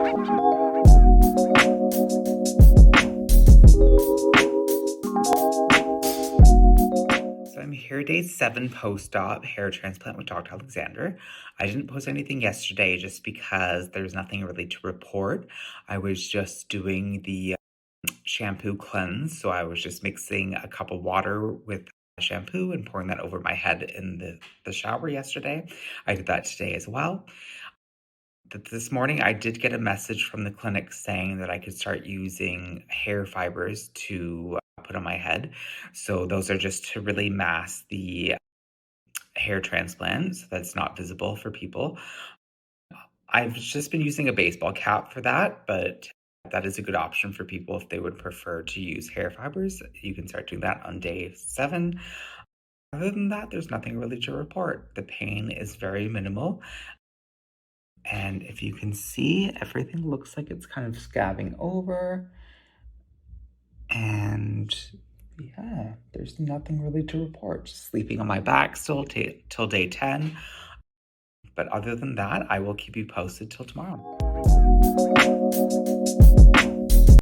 So I'm here day 7 post-op hair transplant with Dr. Alexander. I didn't post anything yesterday just because there's nothing really to report. I was just doing the shampoo cleanse. So I was just mixing a cup of water with shampoo and pouring that over my head in the shower yesterday. I did that today as well. This morning, I did get a message from the clinic saying that I could start using hair fibers to put on my head. So those are just to really mask the hair transplant so that's not visible for people. I've just been using a baseball cap for that, but that is a good option for people if they would prefer to use hair fibers. You can start doing that on day 7. Other than that, there's nothing really to report. The pain is very minimal. And if you can see, everything looks like it's kind of scabbing over. And yeah, there's nothing really to report. Just sleeping on my back still till day 10. But other than that, I will keep you posted till tomorrow.